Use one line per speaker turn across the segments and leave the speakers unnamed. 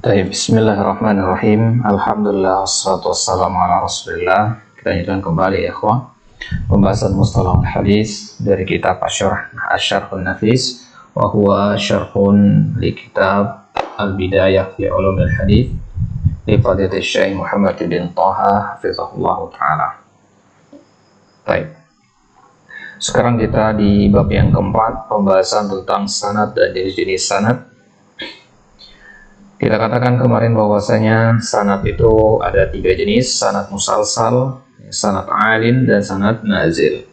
Bismillahirrahmanirrahim. Alhamdulillah wassalatu wassalamu ala Rasulillah. Kita lanjutkan kembali ya ikhwah pembahasan mustalahul hadis dari kitab Asy-Syarhun Nafis wa huwa syarhun li kitab Al-Bidayah fi Ulumil Hadis li Fadilatul Syekh Muhammad bin Thaha hafizahullah taala. Baik. Sekarang kita di bab yang keempat, pembahasan tentang sanad dan jenis-jenis sanad. Kita katakan kemarin bahwasanya sanad itu ada 3 jenis, sanad musalsal, sanad alin, dan sanad nazil.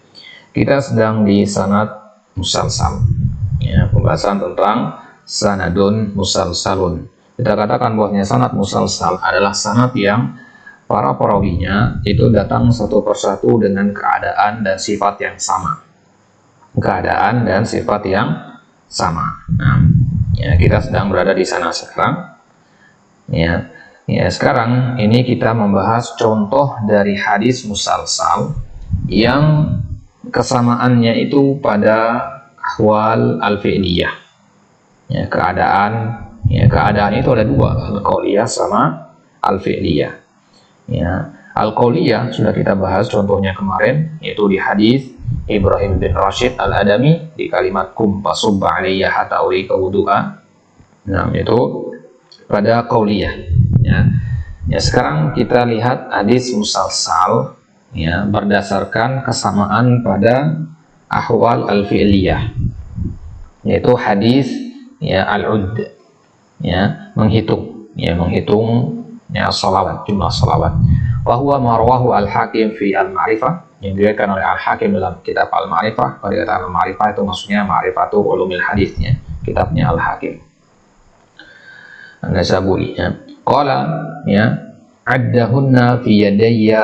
Kita sedang di sanad musalsal, ya, pembahasan tentang sanadun musalsalun. Kita katakan bahwasanya sanad musalsal adalah sanad yang para perawinya itu datang satu persatu dengan keadaan dan sifat yang sama. Keadaan dan sifat yang sama. Nah, ya, kita sedang berada di sana sekarang. Ya, sekarang ini kita membahas contoh dari hadis musalsal yang kesamaannya itu pada ahwal al-fi'liyah. Ya, keadaan itu ada 2, al-qauliyah sama al-fi'liyah. Ya, al-qauliyah sudah kita bahas contohnya kemarin, yaitu di hadis Ibrahim bin Rashid al-Adami di kalimat kum fasubba alayya hatta urika wudu'a. Nah, itu pada qauliyah, ya. Sekarang kita lihat hadis musalsal, ya, berdasarkan kesamaan pada ahwal al-fi'liyah, yaitu hadis, ya, al-ud, ya, menghitung ya salawat, jumlah salawat. Wa huwa marwahu al-Hakim fi al-Ma'rifah, yang diriwayatkan oleh al-Hakim dalam kitab al-Ma'rifah. Kalau dikatakan al-Ma'rifah itu maksudnya Ma'rifatul Ulumil Hadisnya, kitabnya al-Hakim An-Nasaburi, ya. Qala, ya, addahunna fi yadayya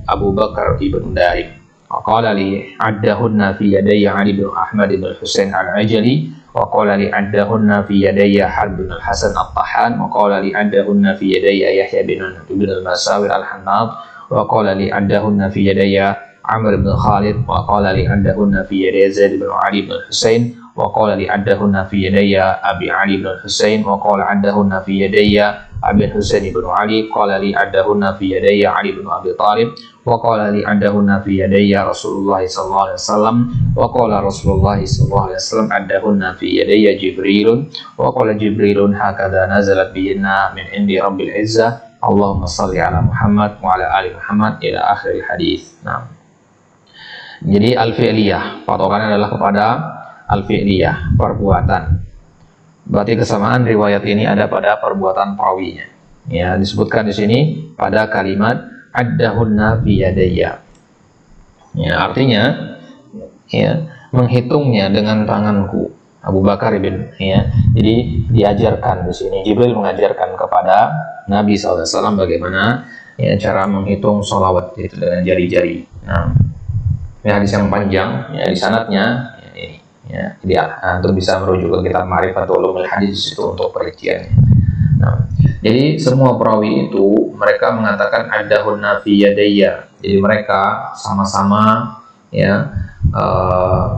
Abu Bakar ibn Darim. Wa qala li addahunna fi yadayya Ali bin Ahmad bin Husain al-Ajali. Wa qala li addahunna fi yadayya Harb bin al-Hasan al-Tahan. Wa qala li addahunna fi yadayya Yahya bin al-Masawir al-Hannad. Wa qala li addahunna fi yadayya Amr bin Khalid. Wa qala li addahunna fi yadayya Zaid bin Ali bin Husain. Wa qala li addahunna fi yadayya Abi Ali bin Husain. Wa qala addahunna fi yadayya Abi Husain bin Ali. Qala li addahunna fi yadayya Ali bin Abi Thalib. Wa qala li addahunna fi yadayya Rasulullah sallallahu alaihi wasallam. Wa qala Rasulullah sallallahu alaihi wasallam addahunna fi yadayya Jibrilun. Wa qala Jibrilun hakadha nazalat bihinna min indi Rabbil Izzah. Allahumma salli ala Muhammad wa ala ali Muhammad ila akhir hadis. Nah, jadi al-fi'liyah patokannya adalah kepada al-fi'liyah, perbuatan. Berarti kesamaan riwayat ini ada pada perbuatan perawinya. Ya, disebutkan di sini pada kalimat addahunna fi yadayya. Ya, artinya, ya, menghitungnya dengan tanganku. Abu Bakar bin, ya. Jadi diajarkan di sini, Jibril mengajarkan kepada Nabi SAW bagaimana, ya, cara menghitung sholawat itu dengan jari-jari. Nah, ini hadis yang panjang, ya, di sanadnya. Ya, jadi antum bisa merujuk ke kitab Ma'rifatul Ulumil Hadis itu untuk perinciannya. Nah, jadi semua perawi itu mereka mengatakan addahunna fi yadayya. Jadi mereka sama-sama, ya,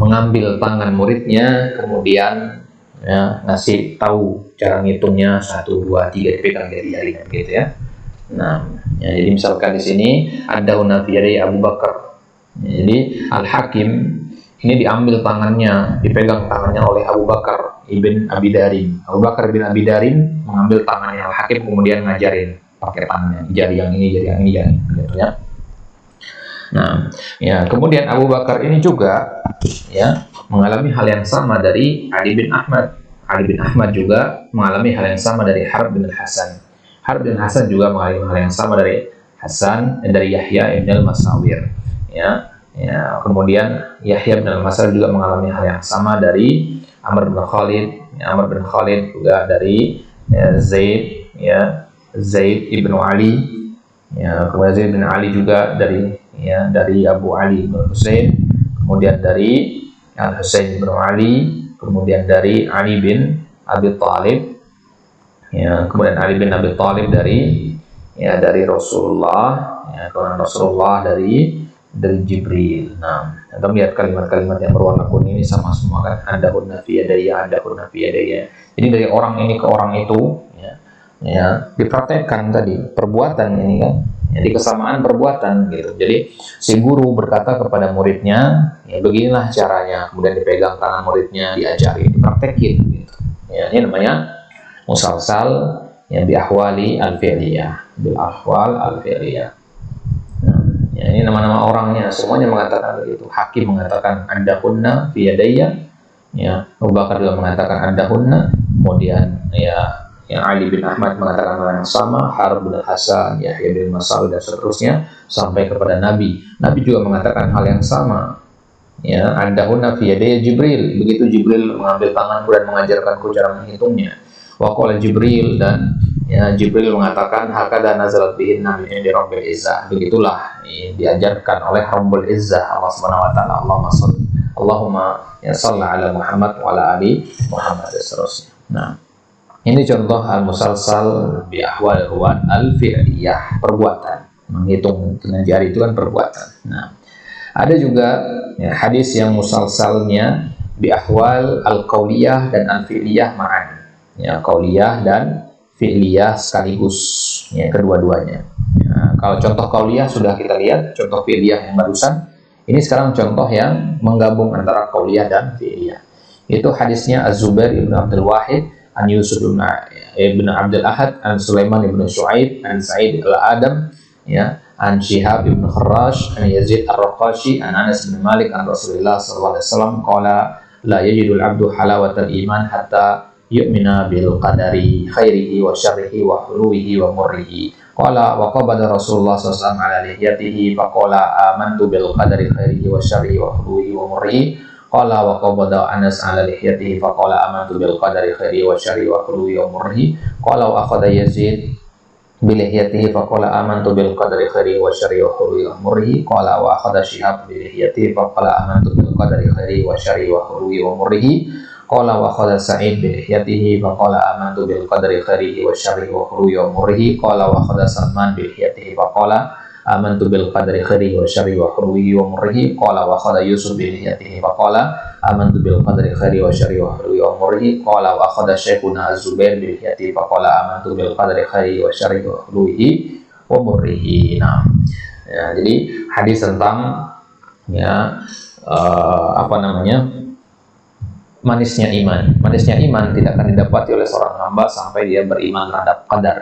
mengambil tangan muridnya, kemudian, ya, ngasih tahu cara ngitungnya 1, 2, 3 dipegang jari-jari gitu, ya. Nah, ya, jadi misalkan di sini addahunna fi yadayya Abu Bakar. Ya, jadi Al-Hakim ini diambil tangannya, dipegang tangannya oleh Abu Bakar ibn Abi Darim. Abu Bakar ibn Abi Darim mengambil tangannya Al-Hakim, kemudian ngajarin pakai tangannya, jari yang ini, jari yang ini, gitu, ya. Nah, ya, kemudian Abu Bakar ini juga, ya, mengalami hal yang sama dari Ali bin Ahmad. Ali bin Ahmad juga mengalami hal yang sama dari Harb bin Hasan. Harb bin Hasan juga mengalami hal yang sama dari Yahya ibn al-Masawir, ya. Ya, kemudian Yahya bin al-Masawir juga mengalami hal yang sama dari Amr bin Khalid. Ya, Amr bin Khalid juga dari, ya, Zaid ibn Ali. Ya, kemudian Zaid bin Ali juga dari, ya, dari Abu Ali bin Husain. Kemudian dari Al-Husain bin Ali. Kemudian dari Ali bin Abi Thalib. Ya, kemudian Ali bin Abi Thalib dari, ya, dari Rasulullah. Ya, kemudian Rasulullah dari Jibril. Nah, Anda melihat kalimat-kalimat yang berwarna kuning ini sama semua kan, ada hunna fi yadayya, ada hunna fi yadayya. Jadi dari orang ini ke orang itu, ya, ya dipraktekkan tadi perbuatan ini kan, jadi kesamaan perbuatan gitu. Jadi si guru berkata kepada muridnya, ya beginilah caranya, kemudian dipegang tangan muridnya, diajari, dipraktekin gitu. Ya, ini namanya musalsal yang bi ahwali al-fi'liyah, bil ahwal al-fi'liyah. Nah, ya, ini nama-nama orangnya semuanya mengatakan begitu. Hakim mengatakan andahunna fi yadayya, ya Abu Bakar juga mengatakan andahunna, kemudian ya yang Ali bin Ahmad mengatakan hal yang sama, Harb bin Hasan, Yahya bin Mas'ud dan seterusnya sampai kepada Nabi. Nabi juga mengatakan hal yang sama. Ya, andahunna fi yadayya Jibril. Begitu Jibril mengambil tanganku dan mengajarkanku cara menghitungnya. Wa qala Jibril, dan ya Jibril mengatakan hakada nazalat bihinna min indi rabbil izzah. Begitulah diajarkan oleh Rabbul Izzah, Allah Subhanahu wa taala. Allahumma ya shalli ala Muhammad wa ala ali Muhammad dan seterusnya. Nah, ini contoh al-musalsal bi ahwal ruwan al-fi'liyah, perbuatan. Menghitung dengan jari itu kan perbuatan. Nah, ada juga ya, hadis yang musalsalnya bi ahwal al-qauliyah dan al-fi'liyah ma'an. Ya, qauliyah dan fi'liyah sekaligus, ya kedua-duanya. Ya, kalau contoh qauliyah sudah kita lihat, contoh fi'liyah yang barusan. Ini sekarang contoh yang menggabung antara qauliyah dan fi'liyah. Itu hadisnya Az-Zubair ibn Abdul Wahid, an Yusuf ibn Abdul Ahad, an Sulaiman ibn Shu'aib, an Sa'id al-Adam, ya, an Shihab ibn Kharrash, an Yazid ar-Raqashi, an Anas bin Malik, an Rasulullah sallallahu alaihi wasallam qala la yajidul abdu halawatal iman hatta yu'mina bil qadari khairihi wa syarrihi wa huluwihi wa murrihi. Qala wa qabada Rasulullah sallallahu alaihi wasallam ala lihiyatihi faqala amantu bil qadari khairihi wa syarrihi wa huluwihi wa murrihi. Qala wa qabada Anas ala lihiyatihi faqala amantu bil qadari khairihi wa syarrihi wa huluwihi wa murrihi. Qala wa akhadha Yazid bi lihiyatihi faqala amantu bil qadari khairihi wa syarrihi wa huluwihi wa murrihi. Qala wa akhadha Shihab bi lihiyatihi faqala amantu bil qadari khairihi wa syarrihi wa huluwihi wa murrihi. Qala wa qala Sa'id bi lihiyatihi fa qala amantu bil qadari khairihi wa syarrihi wa huluwihi wa murrihi. Qala wa qala Salman bi lihiyatihi fa qala amantu bil qadari khairihi wa syarrihi wa huluwihi wa murrihi. Qala wa qala Yusuf bi lihiyatihi fa qala amantu bil qadari khairihi wa syarrihi wa huluwihi wa murrihi. Qala wa qala Syekhuna Az-Zubair bi lihiyatihi fa qala amantu bil qadari khairihi wa syarrihi wa huluwihi wa murrihi. Nah, ya, jadi hadis tentang ya apa namanya? Manisnya iman. Manisnya iman tidak akan didapati oleh seorang hamba sampai dia beriman terhadap qadar,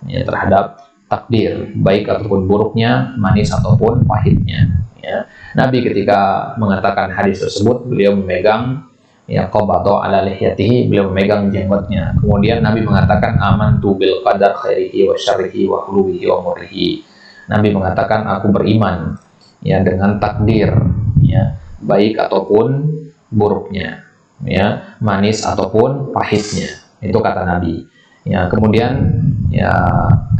ya, terhadap takdir, baik ataupun buruknya, manis ataupun pahitnya. Ya. Nabi ketika mengatakan hadis tersebut, beliau memegang ya qabadha ala lihiyatihi, beliau memegang jenggotnya. Kemudian Nabi mengatakan amantu bil qadar khairihi wa syarrihi wa huluwihi wa murrihi. Nabi mengatakan aku beriman ya dengan takdir, ya, baik ataupun buruknya, ya, manis ataupun pahitnya, itu kata Nabi. Ya, kemudian ya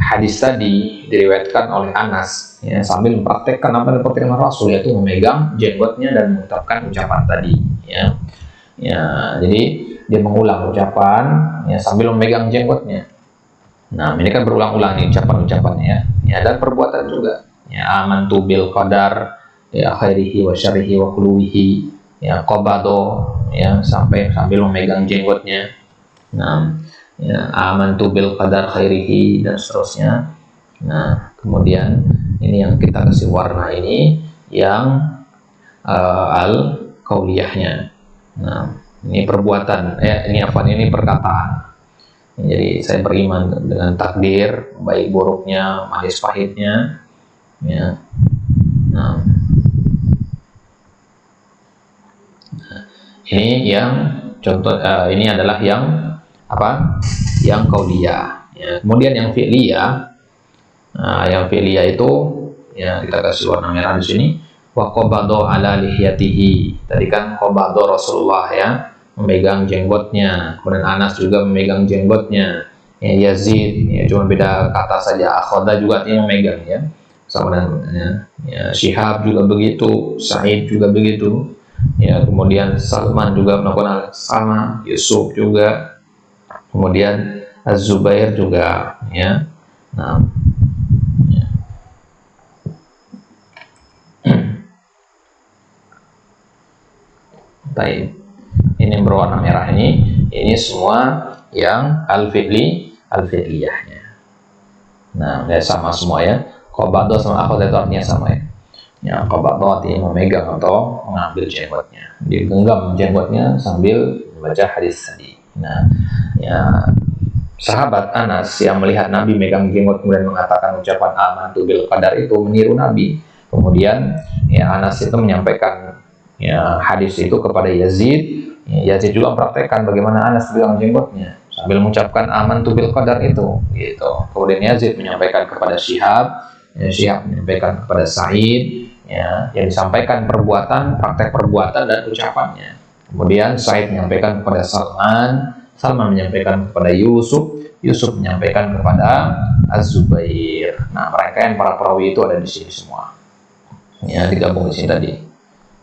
hadis tadi diriwayatkan oleh Anas, ya, sambil mempraktekkan apa yang dipraktekkan Rasul, yaitu memegang jenggotnya dan mengucapkan ucapan tadi. Ya, ya, jadi dia mengulang ucapan, ya, sambil memegang jenggotnya. Nah, ini kan berulang-ulang nih ucapan-ucapannya, ya, dan perbuatan juga. Ya, amantu bil qadar, ya, khairihi wa syarrihi wa huluwihi, ya, qabado, ya, sampai sambil memegang jenggotnya. Nah, ya, amantu bil qadar khairihi dan seterusnya. Nah, kemudian ini yang kita kasih warna ini yang al qauliyahnya. Nah, ini perbuatan, ini apa? Ini perkataan. Jadi saya beriman dengan takdir, baik buruknya, manis pahitnya, ya. Nah, ini yang contoh, ini adalah yang apa? Yang qauliyah. Ya. Kemudian yang fi'liyah, yang fi'liyah itu ya kita kasih warna merah di sini. Wa qabadha ala lihiyatihi. Tadi kan qabadha Rasulullah, ya, memegang jenggotnya. Kemudian Anas juga memegang jenggotnya. Ya, Yazid, ya, cuma beda kata saja. Akhadha juga dia memegang, ya, sama dengan ya, Shihab juga begitu, Sa'id juga begitu. Ya, kemudian Salman juga melakukan hal sama, Yusuf juga, kemudian Az-Zubair juga, ya. Nah, ya. Baik, ini berwarna merah ini semua yang al-fi'li al-fi'liyahnya. Nah, ya sama semua ya. Qabada sama akhadha itu artinya sama ya. Ya, qabada artinya memegang atau mengambil jenggotnya. Digenggam jenggotnya sambil membaca hadis tadi. Nah, ya sahabat Anas yang melihat Nabi megang jenggot kemudian mengatakan ucapan amantu bil qadar itu meniru Nabi. Kemudian ya Anas itu menyampaikan ya hadis itu kepada Yazid. Ya, Yazid juga mempraktekkan bagaimana Anas megang jenggotnya sambil mengucapkan amantu bil qadar itu gitu. Kemudian Yazid menyampaikan kepada Syihab, ya, Syihab menyampaikan kepada Sa'id, ya, yang disampaikan perbuatan, praktek perbuatan dan ucapannya. Kemudian Sa'id menyampaikan kepada Salman, Salman menyampaikan kepada Yusuf, Yusuf menyampaikan kepada Az-Zubair. Nah, mereka yang para perawi itu ada di sini semua. Ya, digabung di sini tadi.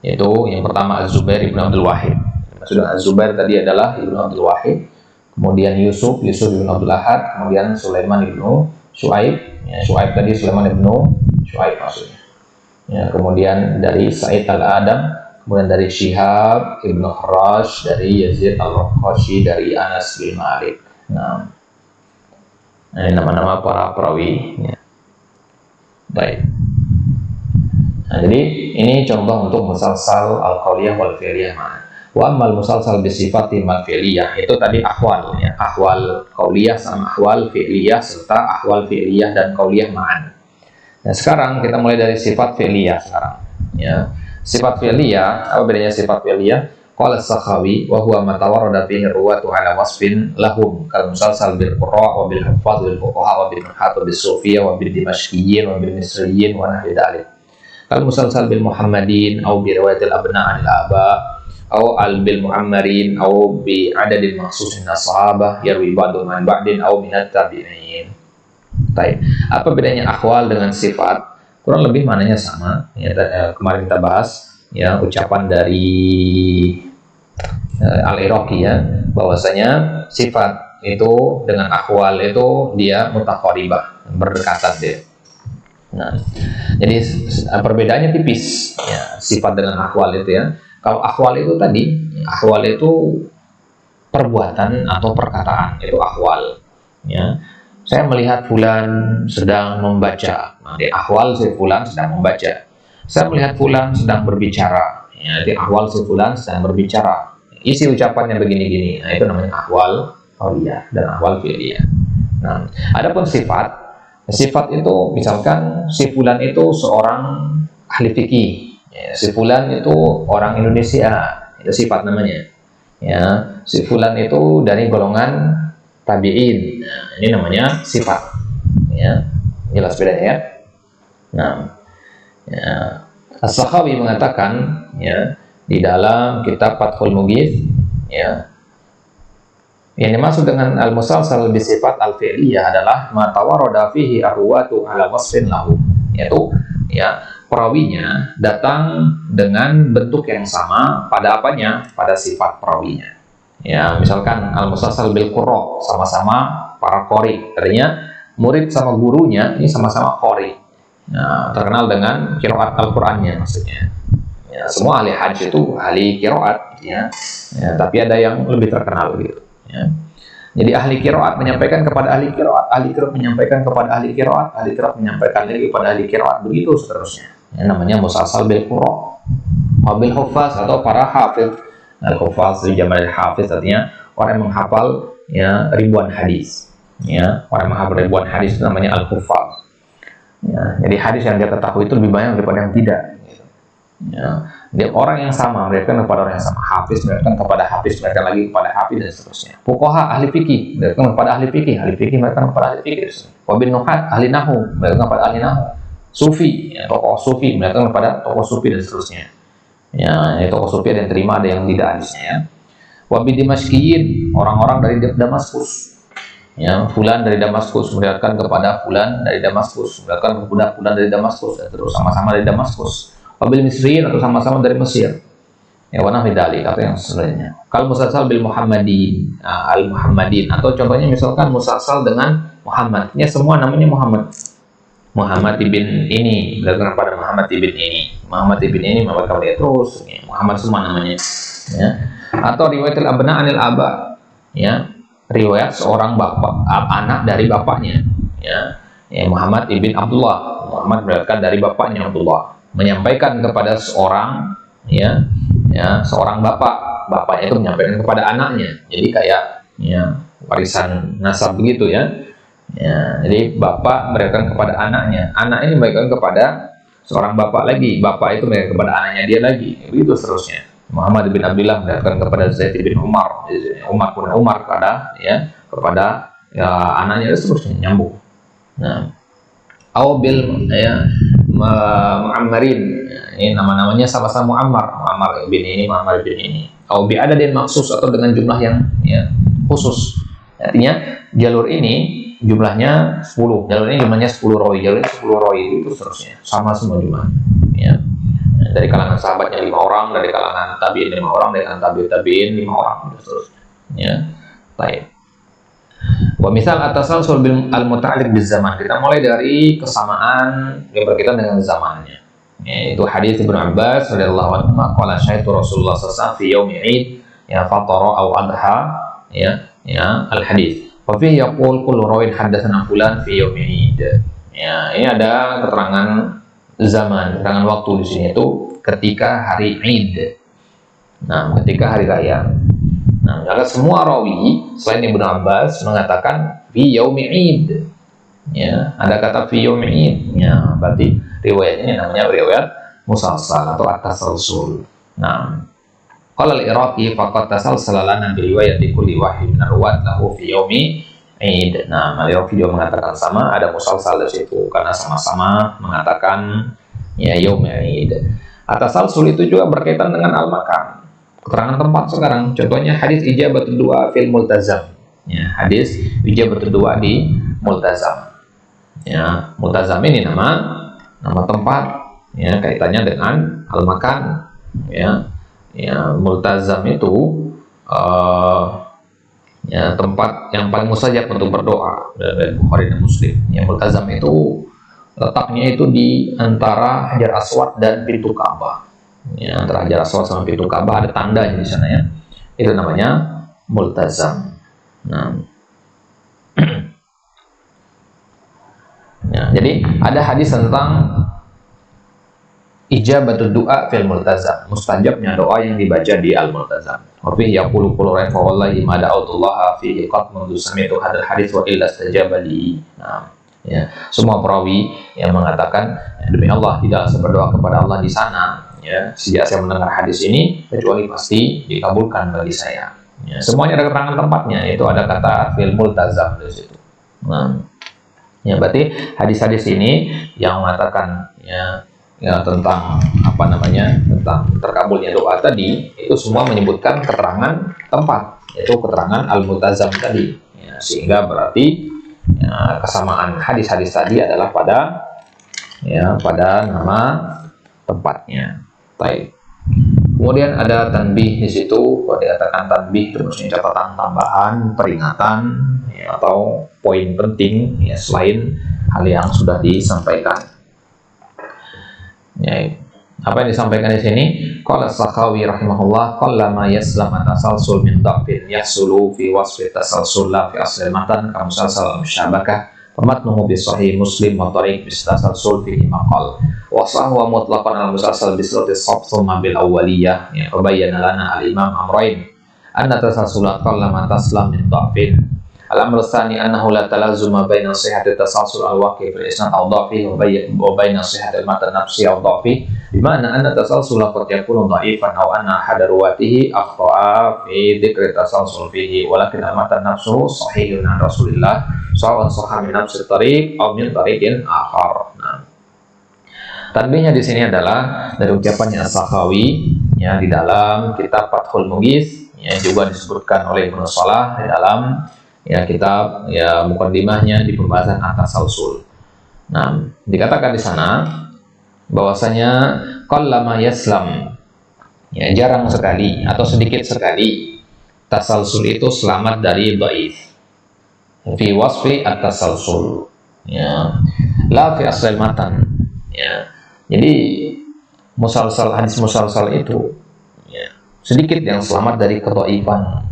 Yaitu yang pertama Az-Zubair ibn Abdul Wahid. Maksudnya Az-Zubair tadi adalah ibn Abdul Wahid. Kemudian Yusuf ibn Abdul Ahad. Kemudian Sulaiman ibn Shu'aib. Ya, Shu'aib tadi Sulaiman ibn Shu'aib maksudnya. Ya, kemudian dari Sa'id al-Adam, kemudian dari Syihab ibn Kharash, dari Yazid al-Raqashi, dari Anas bin Malik. Nah, ini nama-nama para perawi. Ya. Baik. Nah, jadi ini contoh untuk musalsal al-qauliyah wal fi'liyah ma'an. Wa ammal musalsal bisifati mal fi'liyah, itu tadi ahwal ya, ahwal qauliyah sama ahwal fi'liyah serta ahwal fi'liyah dan qauliyah ma'an. Nah, sekarang kita mulai dari sifat fi'liyah sekarang ya. Sifat fi'liyah, apa bedanya sifat fi'liyah? Qala as-Sakhawi wa huwa ma tawarrada fihi ruwatu ala wasfin lahum kal musalsal bil qurra wa bil huffaz wal fuqaha wa bil nuhat wa bis sufiyya wa bil dimashqiyyin wa bil misriyyin wa nahwi dzalik. Kal musalsal bil muhammadin aw bi riwayatil abna' anil aba aw al bil muammarin aw bi adadin makhsusin as-sahabah yarwi ba'dhum an ba'din aw min at-tabi'in. Baik. Apa bedanya ahwal dengan sifat? Kurang lebih maknanya sama. Ya, kemarin kita bahas ya ucapan dari Al-Iraqi ya, bahwasanya sifat itu dengan ahwal itu dia mutaqaribah, berdekatan dia. Nah, jadi perbedaannya tipis ya, sifat dengan ahwal itu ya. Kalau ahwal itu tadi, ahwal itu perbuatan atau perkataan, itu ahwal ya. Saya melihat fulan sedang membaca. Nanti ahwal si fulan sedang membaca. Saya melihat fulan sedang berbicara. Ya, nanti ahwal si fulan sedang berbicara. Isi ucapannya begini-gini. Nah, itu namanya ahwal qauliyah dan ahwal fi'liyah. Nah, adapun sifat, sifat itu misalkan si fulan itu seorang ahli fikih. Ya, si fulan itu orang Indonesia. Itu sifat namanya. Ya, si fulan itu dari golongan tabi'in. Nah, ini namanya sifat. Ya, jelas bedanya ya. Nah, ya, As-Sakhawi mengatakan ya di dalam kitab Fathul Mughith ya, yang dimaksud dengan al-musalsal bi sifat al-fi'liyah adalah ma tawarrada fihi arwatu ala wasfin lahu, yaitu ya perawinya datang dengan bentuk yang sama pada apanya? Pada sifat perawinya. Ya, misalkan al-musalsal bil qurra, sama-sama para qori. Artinya murid sama gurunya ini sama-sama qori. Nah, terkenal dengan qiraat Al-Qur'annya maksudnya. Ya, semua ahli hadis itu ahli qiraat ya. Ya, tapi ada yang lebih terkenal gitu ya. Jadi ahli qiraat menyampaikan kepada ahli qiraat menyampaikan kepada ahli qiraat menyampaikan lagi kepada ahli qiraat, begitu seterusnya. Ya, namanya musalsal bil qurra. Wabil huffaz atau para hafiz. Al-huffaz di jamak hafiz artinya orang yang menghafal ya ribuan hadis. Ya, orang yang menghafal ribuan hadis itu namanya al-huffaz. Ya, jadi hadis yang dia ketahui itu lebih banyak daripada yang tidak. Ya, dia orang yang sama meriwayatkan kepada orang yang sama, hafiz meriwayatkan kepada hafiz, meriwayatkan lagi kepada hafiz dan seterusnya. Fuqaha ahli fikih meriwayatkan kepada ahli fikih, meriwayatkan kepada ahli fikih. Wabil nuhat ahli nahwu meriwayatkan kepada ahli nahwu. Sufi, ya, tokoh sufi meriwayatkan kepada tokoh sufi dan seterusnya. Ya, tokoh sufi ada yang terima, ada yang tidak hadisnya ya. Wabil dimashqiyyin, orang-orang dari Damaskus. Ya, fulan dari Damaskus meriwayatkan kepada fulan dari Damaskus, meriwayatkan kepada fulan dari Damaskus, dan terus sama-sama dari Damaskus. Wabil misriyin atau sama-sama dari Mesir. Ya, wa nahwi dzalik atau yang selainnya. Kalau musalsal bil Muhammadin, al-Muhammadin atau contohnya misalkan musalsal dengan Muhammad. Ini semua namanya Muhammad. Muhammad ibn ini meriwayatkan kepada Muhammad ibn ini. Muhammad ibn ini meriwayatkan kepada terus ya, Muhammad semua namanya. Ya. Atau riwayatul abna anil aba. Ya. riwayat seorang anak dari bapaknya, ya, Muhammad ibn Abdullah. Muhammad meriwayatkan dari bapaknya Abdullah, menyampaikan kepada seorang, seorang bapaknya itu menyampaikan kepada anaknya. Jadi kayak warisan nasab begitu ya. Jadi bapak meriwayatkan kepada anaknya, anak ini meriwayatkan kepada seorang bapak lagi, bapak itu meriwayatkan kepada anaknya dia lagi, begitu seterusnya. Muhammad bin Abdullah meriwayatkan kepada Zaid bin Umar, Umar kepada anaknya, seterusnya nyambung. Nah, Aubil Muammarin, ini nama-namanya sama-sama Muammar bin ini, Muammar bin ini. Aubi ada dan maksus atau dengan jumlah yang khusus. Artinya jalur ini jumlahnya 10, jalur ini jumlahnya 10 rawi, jalur ini 10 rawi, itu seterusnya, sama semua jumlah. Dari kalangan sahabatnya 5 orang, dari kalangan tabiin 5 orang, dari kalangan tabiin 5 orang, itu seterusnya. Baik. Wa misal at-tasalsul bil al-muta'alliq bil zaman. Kita mulai dari kesamaan yang berkaitan dengan zamannya. Itu hadis Ibnu Abbas radhiyallahu anhu, qala syaitu Rasulullah sallallahu alaihi wasallam fi yaumi Id fatara aw adha al-hadis. Wa fihi yaqul kullu rawin haddatsana fulan fi yaumi Id. Ini ada keterangan zaman, keterangan waktu di sini itu ketika hari Id. Nah, ketika hari raya. Nah, maka semua rawi selain Ibnu Abbas mengatakan fi yaumi Id. Ada kata fi yaumi Id. Berarti riwayat ini namanya riwayat musalsal atau at-tasalsul. Nah, qala al-Iraqi faqad tasalsala lana bi riwayati kulli wahid min ar-ruwat lahu fi yaumi Id. Nah, al-Iraqi juga mengatakan sama, ada musalsal di situ karena sama-sama mengatakan yaumi Id. At-tasalsul itu juga berkaitan dengan al-makan. Keterangan tempat sekarang, contohnya hadis ijabatul du'a fil multazam. Hadis ijabatul du'a di multazam. Multazam ini nama tempat, kaitannya dengan al-makan. Multazam itu tempat yang paling mustajab untuk berdoa dari Bukhari dan Muslim. Multazam itu letaknya itu di antara Hajar Aswad dan pintu Ka'bah. Antara Hajar Aswad sama pintu Ka'bah ada tandanya di sana ya. Itu namanya multazam. Nah, jadi ada hadis tentang ijabatul du'a fil multazam, mustajabnya doa yang dibaca di al-multazam. Wa fihi yaqulu qul fa wallahi ma da'utullah fihi qad mundu sami'tu hadzal hadits wa illa istajaba li. Semua perawi yang mengatakan demi Allah tidak berdoa kepada Allah di sana sejak saya mendengar hadis ini kecuali pasti dikabulkan bagi saya. Semuanya ada keterangan tempatnya, itu ada kata fil multazam di situ. Nah, berarti hadis-hadis ini yang mengatakan tentang tentang terkabulnya doa tadi, itu semua menyebutkan keterangan tempat, yaitu keterangan al-multazam tadi. Sehingga berarti kesamaan hadis-hadis tadi adalah pada nama tempatnya. Baik. Kemudian ada tanbih di situ, kalau dikatakan tanbih itu maksudnya catatan tambahan, peringatan atau poin penting selain hal yang sudah disampaikan. Apa yang disampaikan di sini? Qala Sakhawi rahimahullah, qallama yaslam tasalsul min dhafin yahsulu fi wasfi tasalsul la fi asli matan ka musalsal musyabakah famatnuhu bi sahih Muslim wa tariq bis tasalsul fihi maqal wa sahwa mutlaqan al musalsal bi sirati sab thumma bil awwaliyah. Bayyana lana al imam amrayn anna tasalsul qallama taslam min dhafin. Al-amr tsani annahu la talazuma baina sihhati tasalsul al-waqi' fil isnad aw dhafi wa baina sihhati al-matan nafsi aw dhafi, bimana anna tasalsul qad yakunu dha'ifan aw anna ahad ruwatihi akhta'a fi dzikri tasalsul fihi walakin al-matan nafsuhu sahihun an Rasulillah sawa'un sahha min nafsi tariq aw min tariqin akhar. Tanbihnya di sini adalah dari ucapannya As-Sakhawi di dalam kitab Fathul Mughis, juga disebutkan oleh Ibnu Shalah di dalam kitab mukaddimahnya di pembahasan at-tasalsul. Nah, dikatakan di sana bahwasanya qallama yaslam, jarang sekali atau sedikit sekali tasalsul itu selamat dari dhaif fi wasfi at-tasalsul, la fi asal matan. Jadi musalsal, hadis musalsal itu sedikit yang selamat dari kedhaifan.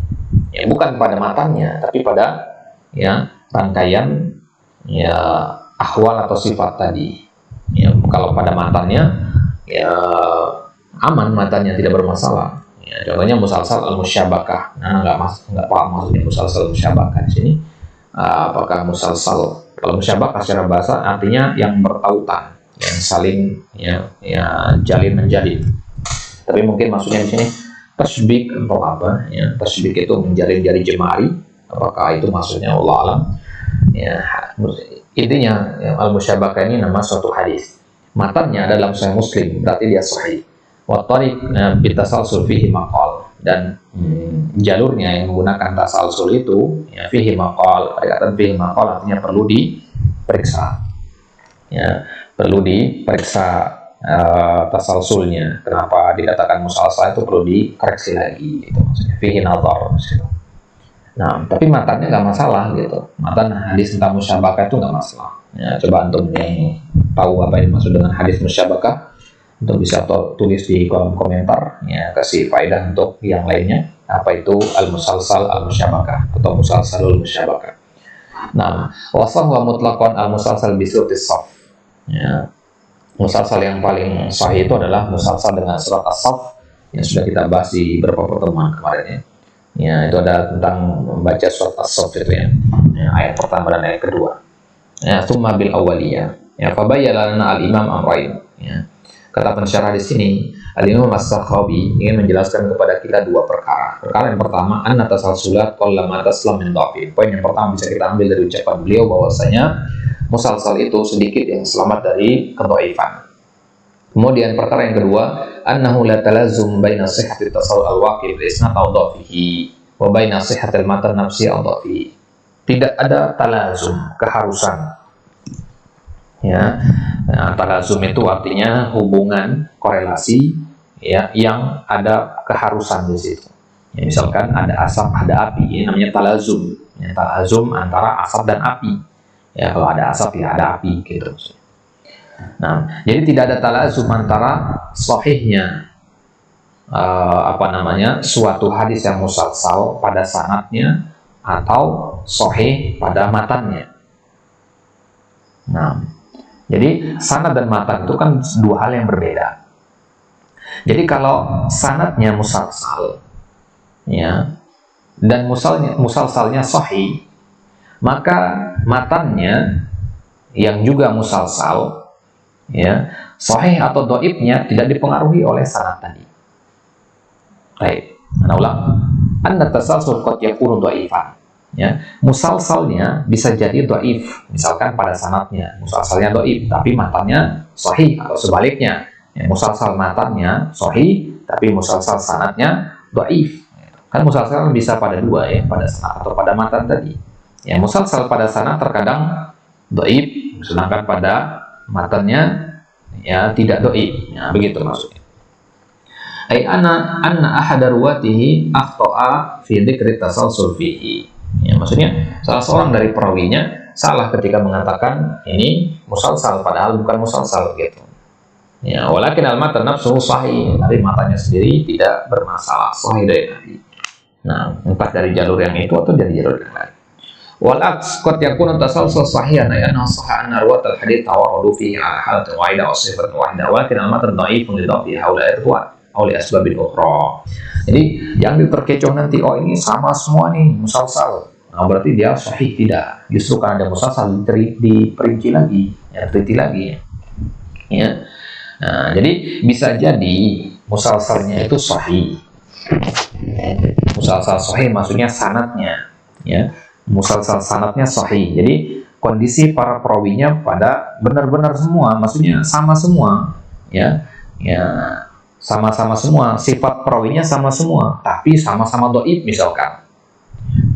Ya, bukan pada matanya, tapi pada ya rangkaian ya ahwal atau sifat tadi. Ya, kalau pada matanya ya aman, matanya tidak bermasalah. Ya, contohnya musalsal al-musyabakah. Nah, nggak paham maksudnya musalsal al-musyabakah di sini. Apakah musalsal, kalau musyabakah secara bahasa artinya yang bertautan, yang saling ya jalin menjalin. Tapi mungkin maksudnya di sini tasbik atau apa? Ya, tasbik itu menjalin jari jemari. Apakah itu maksudnya, Allah alam. Ya, intinya ya, al-musyabakah ini nama suatu hadis. Matanya dalam Sahih Muslim, berarti dia sahih. Wa tariq bitasalsul fihi maqal, dan jalurnya yang menggunakan tasalsul itu ya fihi maqal. Perkataan fihi maqal artinya perlu diperiksa. Ya, perlu diperiksa tasalsulnya. Kenapa dikatakan musalsal, itu perlu dikoreksi lagi, itu maksudnya fihi nazar gitu. Nah, tapi matanya nggak masalah gitu. Matan hadis tentang musyabakah itu nggak masalah. Ya, coba antum yang tahu apa yang dimaksud dengan hadis musyabakah, untuk bisa tulis di kolom komentar. Ya, kasih faedah untuk yang lainnya. Apa itu al-musalsal al-musyabakah atau musalsalul musyabakah. Nah, wasah wa mutlaqan al-musalsal bisutis saf. Ya, musalsal yang paling sahih itu adalah musalsal dengan surat as-saf yang sudah kita bahas di beberapa pertemuan kemarin ya. Ya, itu ada tentang membaca surat as-saf itu ya. Ayat pertama dan ayat kedua. Ya, tsumma bil awwaliyah. Ya, fabayyana lana al-imam amrayn. Ya. Kata pensyarah di sini, al-Imam As-Sakhawi ingin menjelaskan kepada kita dua perkara. Perkara yang pertama, anna tasalsulat qallama taslam min dhafin. Poin yang pertama bisa kita ambil dari ucapan beliau bahwasanya musalsal itu sedikit yang selamat dari kedhaifan. Kemudian perkara yang kedua, annahu la talazum baina sihhati tasawwur al-waqi' bil isnad aw dhafihi wa baina sihhatil matan nafsi aw dhafihi. Tidak ada talazum, keharusan. Ya, nah, talazum itu artinya hubungan, korelasi ya yang ada keharusan di situ. Ya, misalkan ada asap, ada api, ini namanya talazum. Ya, talazum antara asap dan api. Ya, kalau ada asap ya ada api gitu. Nah, jadi tidak ada talazum antara sahihnya suatu hadis yang musalsal pada sanadnya atau sahih pada matannya. Nah, jadi sanad dan matan itu kan dua hal yang berbeda. Jadi kalau sanadnya musalsal ya dan musalsalnya sahih, maka matannya yang juga musalsal ya sahih atau dhaifnya tidak dipengaruhi oleh sanad tadi. Baik, mana ulang? Anna tasalsul qad yakunu dhaifan. Ya, musalsalnya bisa jadi dhaif, misalkan pada sanadnya musalsalnya dhaif tapi matanya sahih, atau sebaliknya ya, musalsal matanya sahih tapi musalsal sanadnya dhaif. Kan musalsal bisa pada dua ya, pada sanad atau pada matan tadi. Ya, musalsal pada sanad terkadang dhaif, sedangkan pada matannya ya tidak dhaif. Ya, begitu maksudnya. Ai anna ahada ruwatihi akhta'a fi dzikri tasalsul fihi. Ya, maksudnya salah seorang dari perawinya salah ketika mengatakan ini musalsal padahal bukan musalsal gitu. Ya, walakin al-matan nafsuhu sahih, tapi matanya sendiri tidak bermasalah, sahih dari Nabi. Nah, entah dari jalur yang itu atau dari jalur yang lain. Wal aks qad yakunu tasalsul sahihan ay anna sahha anna ruwat al-hadits tawarradu fihi ala halatin wahidah aw sifatin wahidah, walakin al-matan dhaifun li dhafi haula irwa aw li asbabin ukhra. Jadi yang diterkecoh nanti, oh ini sama semua nih musalsal, nah berarti dia sahih. Tidak, justru karena ada musalsal diperinci lagi, ya, teliti lagi ya. Nah, jadi bisa jadi musalsalnya itu sahih. Musalsal sahih maksudnya sanadnya ya, musalsal sanadnya sahih. Jadi kondisi para perawinya pada benar-benar semua, maksudnya sama semua ya, ya sama-sama semua, sifat perawinya sama semua, tapi sama-sama dhaif. Misalkan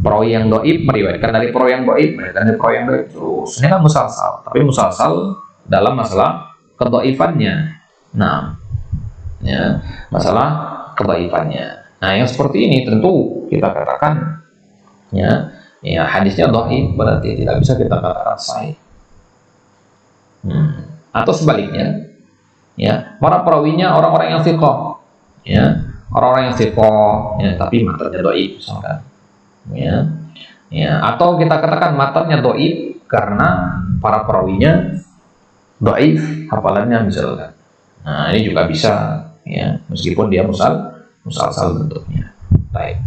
perawi yang dhaif meriwayatkan dari perawi yang dhaif, meriwayatkan dari perawi yang dhaif, terus ini kan musalsal, tapi musalsal dalam masalah kedhaifannya. Nah, ya, masalah kedhaifannya. Nah, yang seperti ini tentu kita katakan ya hadisnya dhaif, berarti tidak bisa kita katakan sahih. Atau sebaliknya, ya, para perawinya orang-orang yang thiqah, ya, orang-orang yang thiqah, ya, tapi matanya dhaif misalkan. ya. Ya, atau kita katakan matanya dhaif karena para perawinya dhaif hafalannya misalkan. Nah, ini juga bisa ya, meskipun dia musalsal bentuknya. Baik.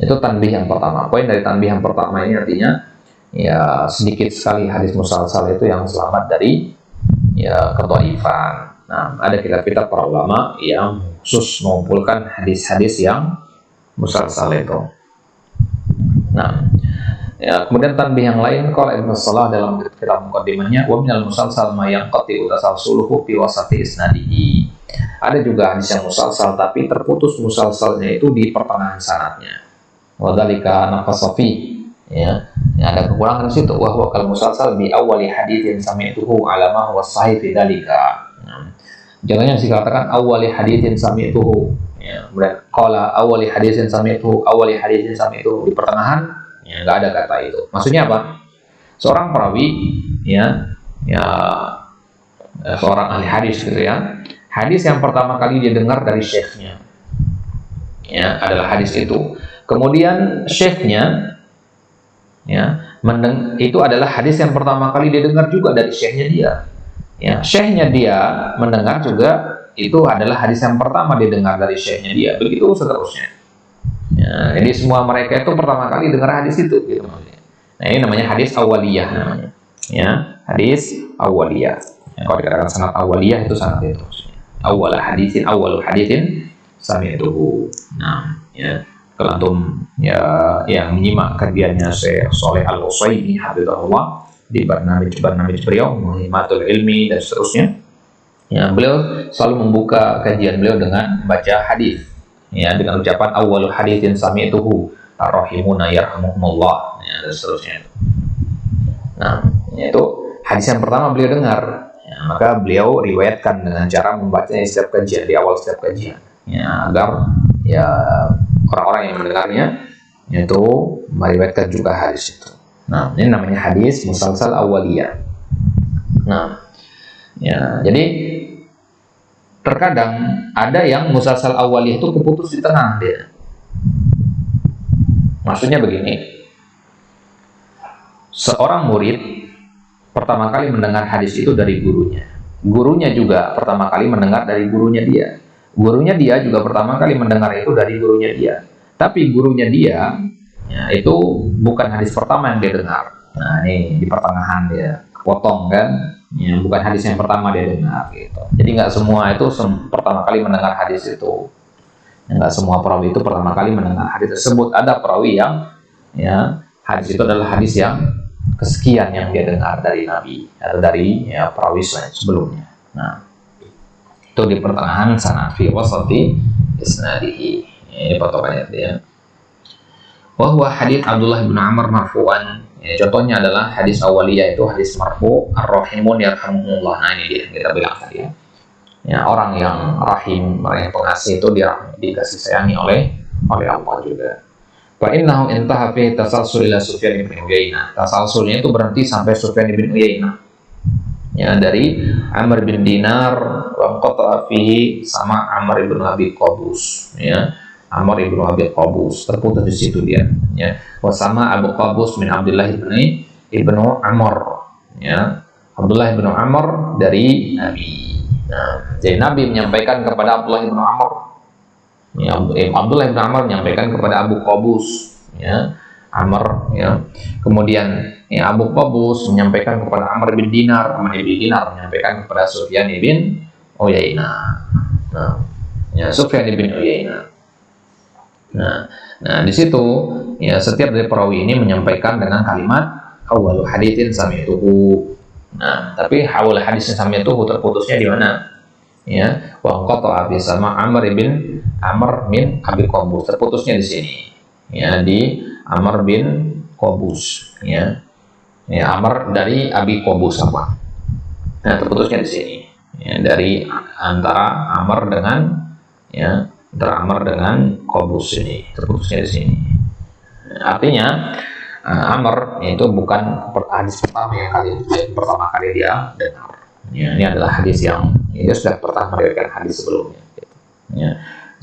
Itu tanbih yang pertama. Poin dari tanbih yang pertama ini artinya ya sedikit sekali hadis musalsal itu yang selamat dari ya kedhaifan. Nah, ada kitab-kitab para ulama yang khusus mengumpulkan hadis-hadis yang musalsal itu. Nah, ya, kemudian tanbih yang lain kalau Ibnu Salah dalam kitab muqaddimahnya wa minal musalsal ma yanqati tasalsuluhu fi wasati isnadihi. Ada juga hadis yang musalsal tapi terputus musalsalnya itu di pertengahan sanadnya. Wa dzalika naqasafi ya. Ada kekurangan di situ wa huwa kal musalsal bi awwali haditsin sami'tuhu ala ma huwa sahih fi dzalika. Jangan yang dikatakan awwali haditsin sami'tuhu ya, kemudian qala awwali haditsin sami'tuhu di pertengahan ya, nggak ada kata itu. Maksudnya apa? Seorang perawi ya seorang ahli hadis gitu ya, hadis yang pertama kali dia dengar dari syekhnya ya adalah hadis itu, kemudian syekhnya ya itu adalah hadis yang pertama kali dia dengar juga dari syekhnya dia ya, syekhnya dia mendengar juga itu adalah hadis yang pertama dia dengar dari syekhnya dia, begitu seterusnya. Ya, jadi semua mereka itu pertama kali dengar hadis itu gitu. Nah, ini namanya hadis awaliyah namanya. Ya, hadis awaliyah. Ya, kalau dikatakan sanad awaliyah itu sanad itu maksudnya. Awwalu haditsin sami'tuhu. Nah, ya, kalau antum ya yang menyimak kajiannya Syekh Shalih Al-Utsaimin hafizahullah di barnamij beliau Muhimmatul Ilmi dan seterusnya. Ya, beliau selalu membuka kajian beliau dengan membaca hadis. Ya, dengan ucapan awwalu haditsin sami'tuhu ar-rahimuna yarhamuhumullah ya, dan seterusnya. Nah, itu hadis yang pertama beliau dengar ya, maka beliau riwayatkan dengan cara membacanya setiap kajian, di awal setiap kajian ya, agar ya orang-orang yang mendengarnya itu meriwayatkan juga hadis itu. Nah, ini namanya hadis musalsal awaliyah. Nah, ya, jadi terkadang ada yang musalsal awaliyah itu keputus di tengah dia. Maksudnya begini, seorang murid pertama kali mendengar hadis itu dari gurunya. Gurunya juga pertama kali mendengar dari gurunya dia. Gurunya dia juga pertama kali mendengar itu dari gurunya dia. Tapi gurunya dia ya, itu bukan hadis pertama yang dia dengar. Nah, ini di pertengahan dia potong kan. Ya, bukan hadis yang pertama dia dengar gitu. Jadi nggak semua itu pertama kali mendengar hadis itu. Nggak semua perawi itu pertama kali mendengar hadis tersebut. Ada perawi yang ya hadis itu adalah hadis yang kesekian yang dia dengar dari Nabi atau dari ya, perawi sebelumnya. Nah, itu di pertengahan sanad fi wasati isnadihi. Ini potongannya dia. Wa huwa hadits Abdullah bin Amr marfu'an. Ya, contohnya adalah hadis awaliyah itu hadis marfu ar-rahimun yarhamuhumullah. Nah, ini dia kita bilang tadi ya. Ya, orang yang rahim, orang yang pengasih itu dikasih sayangi oleh Allah juga. Fa innahu intaha fi tasalsul ila Sufyan bin Uyainah. Tasalsulnya itu berhenti sampai Sufyan bin Uyainah. Ya, dari Amr bin Dinar wa qata'a fihi sama Amr bin Abi Qabus ya. Amr ibnu Abi Qabus terputus di situ dia ya. Wasama Abu Qabus bin Abdullah ibnu Amr ya. Abdullah ibnu Amr dari Nabi. Nah, jadi Nabi menyampaikan kepada Abdullah ibnu Amr ya, Abdullah ibnu Amr menyampaikan kepada Abu Qabus ya, Amr ya. Kemudian ya, Abu Qabus menyampaikan kepada Amr bin Dinar, Amr bin Dinar menyampaikan kepada Sufyan bin Uyainah. Nah, ya Sufyan bin Uyainah. Nah, di situ ya setiap dari perawi ini menyampaikan dengan kalimat awwalu haditsin sami'tuhu. Nah, tapi awal haditsin sami'tuhu terputusnya di mana? Ya, wa qata'a bi sama Amr bin Abi Qabus. Terputusnya di sini. Ya, di Amr bin Qabus, ya. Ya, Amr dari Abi Qabus apa? Nah, terputusnya di sini. Ya, dari antara Amr dengan ya Amr dengan Qabus ini terputusnya di sini. Artinya Amr itu bukan hadis pertama kali dia dengar. Ya, ini adalah hadis yang dia sudah pernah meriwayatkan hadis sebelumnya. Gitu. Ya.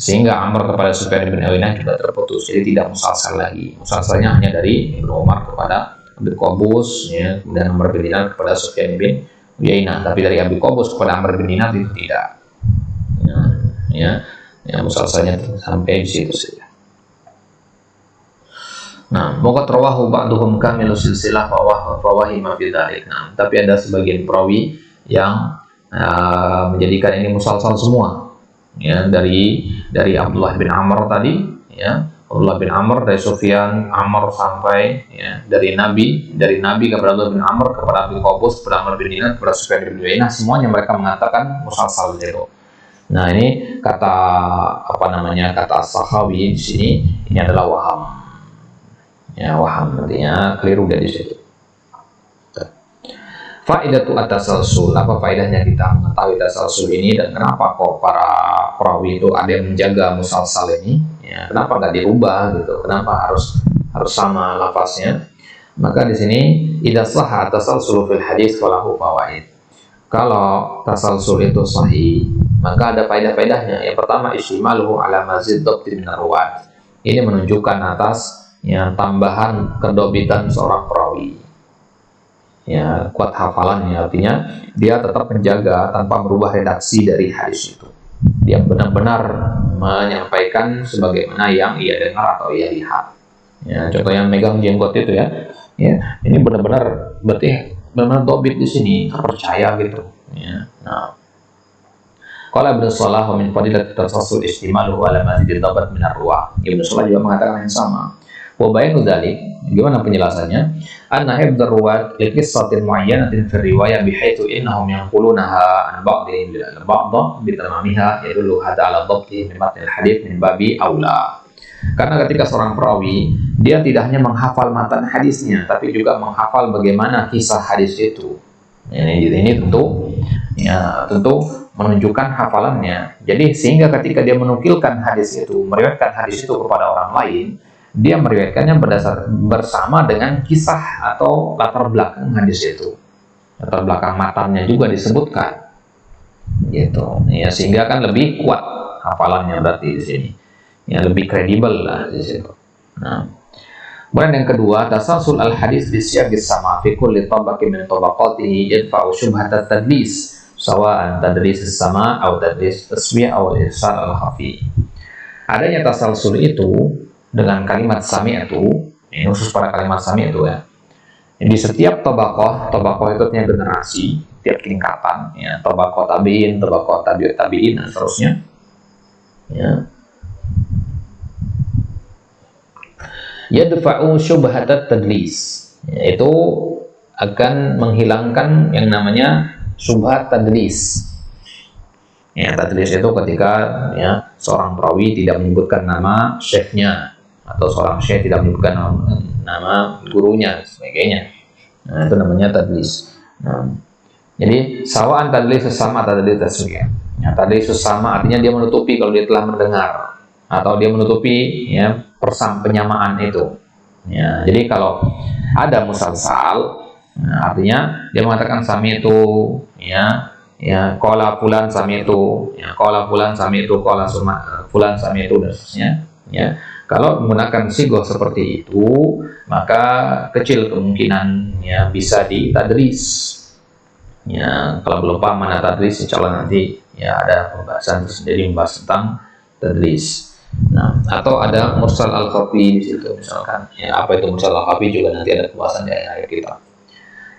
sehingga Amr kepada Sufyan bin Uyainah juga terputus, jadi tidak musalsal lagi. Musalsalnya hanya dari Ibnu Umar kepada Abi Qabus, ya, dan Amr bin Dinar kepada Sufyan bin Uyainah, tapi dari Abi Qabus kepada Amr bin Dinar itu tidak. Ya, musalsalnya sampai di situ saja. Nah, moga rawahu ba'duhum kamilu silsilah wa wahima fi dzalik. Nah, tapi ada sebagian perawi yang menjadikan ini musalsal semua. Ya, dari Abdullah bin Amr tadi, ya, Abdullah bin Amr dari Sufyan, Amr sampai, ya, dari Nabi kepada Abdullah bin Amr kepada Abi Qabus kepada Amr bin Dinar kepada Sufyan bin Uyainah, semuanya mereka mengatakan musalsal itu. Nah, ini kata Sakhawi di sini, ini adalah waham. Ya, waham artinya keliru dari situ. Faidatu at-tasalsul, apa faedahnya kita mengetahui tasalsul ini dan kenapa kok para perawi itu ada yang menjaga musalsal ini? Ya, kenapa nggak dirubah gitu? Kenapa harus sama lafaznya? Maka di sini idza sahha at-tasalsul fil hadis falahu fawaid. Kalau tasalsul itu sahih, maka ada faedah-faedahnya. Yang pertama, istimaluhu ala mazid dhabti min ar-ruwat. Ini menunjukkan atas, ya, tambahan kedobitan seorang perawi. Ya, kuat hafalannya, artinya dia tetap menjaga tanpa merubah redaksi dari hadis itu. Dia benar-benar menyampaikan sebagaimana yang ia dengar atau ia lihat. Ya, contoh yang megang jenggot itu, ya, ini benar-benar berarti benar-benar dobit di sini, percaya gitu. Ya, nah, qala Ibnu Shalah min fadilat tasalsul istimaluhu ala mazid dabat min ar-ruwa. Ibnu Shalah juga mengatakan yang sama. Wa bayanu dzalik, gimana penjelasannya? Anna hifdzar ruwat li qissatin muayyanatin fi riwayah bihaitsu innahum yanqulunaha an ba'dihim ila ba'd bi tamamiha yadullu hadza ala dhabti min matn al-hadits min babi aula. Karena ketika seorang perawi, dia tidak hanya menghafal matan hadisnya, tapi juga menghafal bagaimana kisah hadis itu. Ini tentu menunjukkan hafalannya. Jadi sehingga ketika dia menukilkan hadis itu, meriwayatkan hadis itu kepada orang lain, dia meriwayatkannya bersama dengan kisah atau latar belakang hadis itu. Latar belakang matannya juga disebutkan. Gitu. Ya, sehingga kan lebih kuat hafalannya berarti di sini. Ya, lebih kredibel lah di situ. Nah, kemudian yang kedua, tasalsul al-hadis bi siyaqis sama fi kulli tabaqin min tabaqatihi yadfa'u syubhat at-tadlis sawa'an tadlis as-sama atau tadlis taswi' atau irsal al-khafi. Adanya tasalsul itu dengan kalimat sami'tu, ini khusus pada kalimat sami'tu, ya. Di setiap tabaqah itu artinya generasi, tiap tingkatan, ya, tabaqah tabi'in, tabaqah tabi'in dan seterusnya. Ya. Yadfa'u syubhatat tadlis, yaitu akan menghilangkan yang namanya syubhat tadlis. Ya, tadlis itu ketika, ya, seorang perawi tidak menyebutkan nama syekhnya atau seorang syekh tidak menyebutkan nama gurunya sebagainya. Nah, itu namanya tadlis. Nah, jadi sawaan tadlis sesama tadlis taswiyah. Ya, tadlis sesama artinya dia menutupi kalau dia telah mendengar atau dia menutupi, ya, penyamaan itu. Ya, jadi kalau ada musalsal, nah, artinya dia mengatakan sami itu, ya, qala fulan sami itu, ya, qala fulan sami itu, qala fulan sami itu dan seterusnya. Ya, kalau menggunakan sigoh seperti itu, maka kecil kemungkinan, ya, bisa ditadris. Ya, kalau belum paham mana tadris, insya Allah nanti, ya, ada pembahasan tersendiri membahas tentang tadris. Nah, atau ada mursal al-khafi di situ misalkan. Ya, apa itu mursal al-khafi juga nanti ada pembahasan di akhir kita.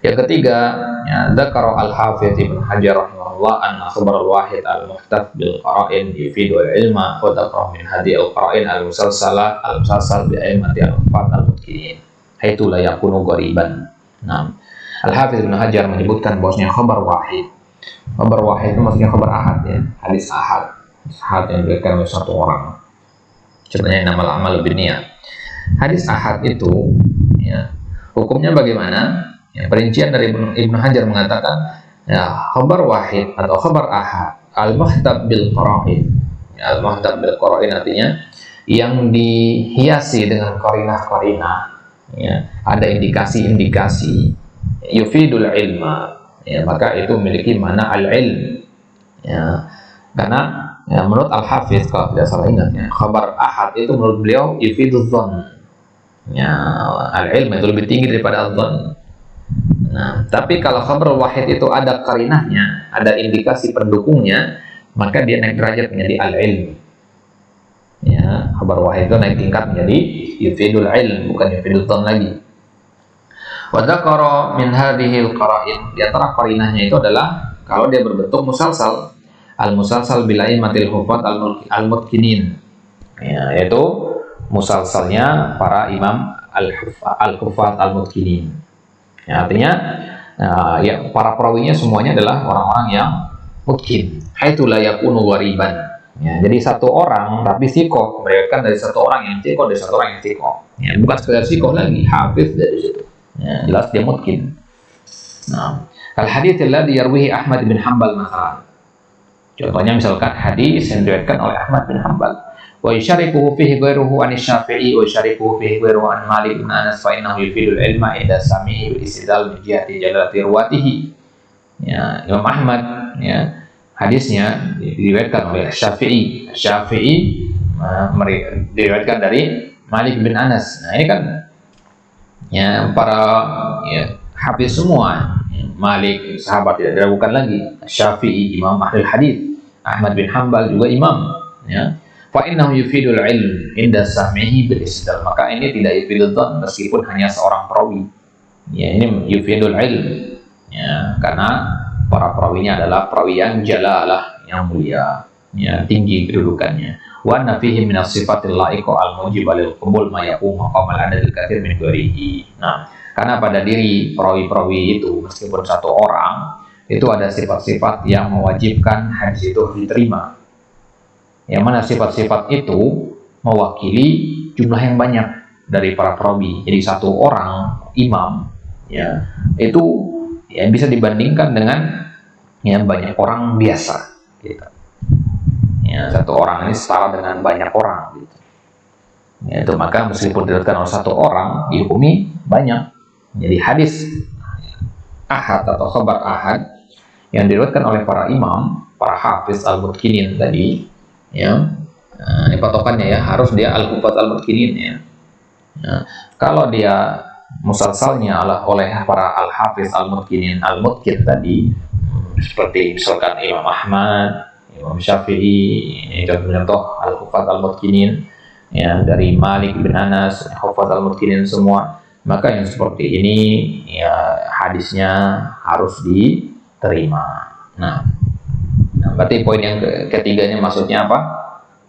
Yang ketiga, ya, dzakara al-Hafidz Ibnu Hajar rahimahullah anna khabar al-wahid al-muhtaf bil qara'in yufidu al-ilma wa dzakara min hadi al-qara'in al-musalsal bi a'immati al-fat al-mutqinin haitsu la yakunu ghariban. Nah, Al-Hafidz Ibnu Hajar menyebutkan bahwasanya khabar wahid. Khabar wahid itu maksudnya khabar ahad, ya, hadis ahad. Ahad yang diberikan oleh satu orang. Contohnya nama amal binniyah. Hadis ahad itu, ya, hukumnya bagaimana? Ya, perincian dari Ibnu Hajar mengatakan, ya, khabar wahid atau khabar ahad al-muhtab bil qara'in. Ya, al-muhtab bil qara'in artinya yang dihiasi dengan qarinah-qarinah, ya, ada indikasi-indikasi yufidul ilma, ya, maka itu memiliki makna al-ilm, ya, karena ya, menurut Al-Hafiz kalau tidak salah ingat ya, khabar ahad itu menurut beliau yufidul dhon. Ya, al-ilm itu lebih tinggi daripada al-dhon. Nah, tapi kalau khabar wahid itu ada qarinahnya, ada indikasi pendukungnya, maka dia naik derajat menjadi al-ilm. Ya, khabar wahid itu naik tingkat menjadi yufidul ilm, bukan yufidul dhon lagi. Wa dzakara min hadhil qara'in, di antara qarinahnya itu adalah kalau dia berbentuk musalsal. Al-musalsal bil aimatil hufat al-mutqinin. Ya, yaitu musalsalnya para imam al-hufat al-mutqinin. Ya, artinya ya para perawinya semuanya adalah orang-orang yang mutqin. Haitsu la yakunu ghariban. Ya, jadi satu orang tapi sikoh, meriwayatkan dari satu orang yang sikoh dari satu orang yang sikoh. Ya, bukan sekedar sikoh lagi, hafiz dari situ. Ya, jelas dia mutqin. Nah, al-hadits alladhi yarwihi Ahmad bin Hanbal masalan. Contohnya misalkan hadis yang diriwayatkan oleh Ahmad bin Hanbal, wa yusyariquhu fihi ghairuhu an Syafi'i wa yusyariquhu fihi ghairuhu an Malik bin Anas fa innahu yufidul ilma inda samihi bil istidlal min jihati jalalati ruwatihi. Ya, Imam Ahmad ya, hadisnya diriwayatkan oleh Syafi'i. Syafi'i diriwayatkan dari Malik bin Anas. Nah, ini kan ya para ya, hafiz semua. Malik sahabat tidak diragukan lagi, Syafi'i imam ahli hadis, Ahmad bin Hanbal juga imam. Ya, fa innahu yufidul ilm inda samihi bil istidlal, maka ini tidak yufidul dhon meskipun hanya seorang perawi. Ya, ini yufidul ilm. Ya, karena para perawinya adalah perawi yang jalalah, yang mulia, ya, tinggi kedudukannya. Wa nafihi min as-sifatil laiqa al-mujib lil qubul ma yaqum maqam al-adad al-katsir min ghairihi. Nah, karena pada diri perawi-perawi itu meskipun satu orang itu ada sifat-sifat yang mewajibkan hadis itu diterima. Yang mana sifat-sifat itu mewakili jumlah yang banyak dari para perawi. Jadi satu orang imam ya itu ya bisa dibandingkan dengan ya banyak orang biasa gitu. Ya, satu orang ini setara dengan banyak orang gitu. Ya, itu maka meskipun diriwayatkan oleh satu orang dihukumi banyak. Jadi hadis ahad atau khabar ahad yang diriwayatkan oleh para imam, para hafiz al-mutqinin tadi, ya, ini patokannya ya, harus dia al-hufat al-mutqinin ya. Nah, kalau dia musalsalnya oleh para al-hafiz al-mutqinin, al-mutqin tadi, seperti misalkan Imam Ahmad, Imam Syafi'i, ini contoh al-hufat al-mutqinin, ya, dari Malik bin Anas, hufat al-mutqinin semua. Maka yang seperti ini ya hadisnya harus diterima. Nah, berarti poin yang ketiganya maksudnya apa?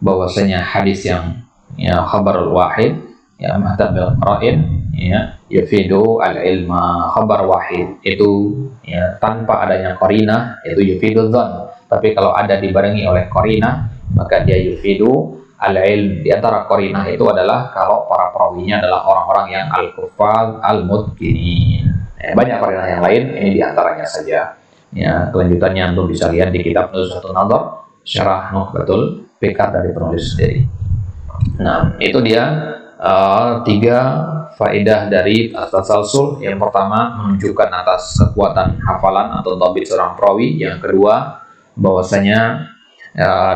Bahwasanya hadis yang ya khabar wahid ya mahtabil qara'in ya yufidu al-ilma. Khabar wahid itu ya tanpa adanya qarinah itu yufidu dhon. Tapi kalau ada dibarengi oleh qarinah maka dia yufidu al-ilm. Di antara qarinah itu adalah kalau para perawinya adalah orang-orang yang al-kuffaz al-mutqinin. Banyak qarinah yang lain, ini di antaranya saja. Ya, kelanjutannya Anda bisa lihat di kitab Nuzhatun Nadhar, Syarah Nukhbatul Fikr dari penulis sendiri. Nah, itu dia 3 faedah dari at-tasalsul. Yang pertama menunjukkan atas kekuatan hafalan atau dhabit seorang perawi. Yang kedua bahwasanya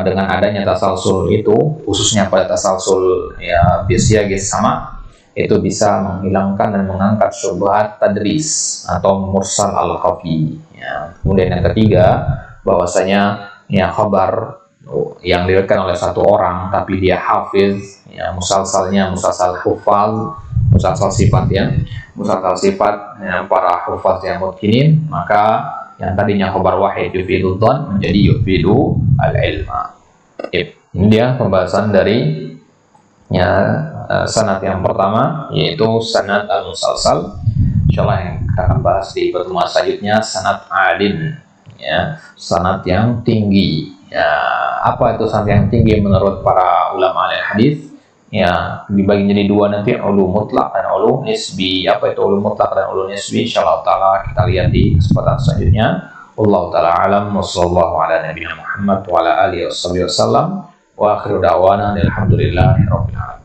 dengan adanya tasalsul itu, khususnya pada tasalsul ya bisyagis sama, itu bisa menghilangkan dan mengangkat syubhat tadris atau mursal al-khafi. Ya. Kemudian yang ketiga, bahwasanya ya khabar yang diriwayatkan oleh satu orang tapi dia hafiz, ya musalsalnya musalsal hufaz, musalsal sifat ya, musalsal sifat ya, para hufaz yang mutqinin, maka yang tadinya khabar wahid yufidu dhon menjadi yufidu al-ilma. Ini dia pembahasan dari ya sanad yang pertama, yaitu sanad al-musalsal. Insyaallah yang kita akan bahas di pertemuan selanjutnya sanad alin, ya, sanad yang tinggi. Ya, apa itu sanad yang tinggi menurut para ulama al-hadis? Ya, dibagi jadi 2 nanti, ulu mutlak dan ulu nisbi. Apa itu ulu mutlak dan ulu nisbi? Insyaallah taala kita lihat di kesempatan selanjutnya. Wallahu taala alam, wa sallallahu ala nabiyina Muhammad wa ala alihi wasallam, wa akhiru da'wana alhamdulillahi rabbil alamin.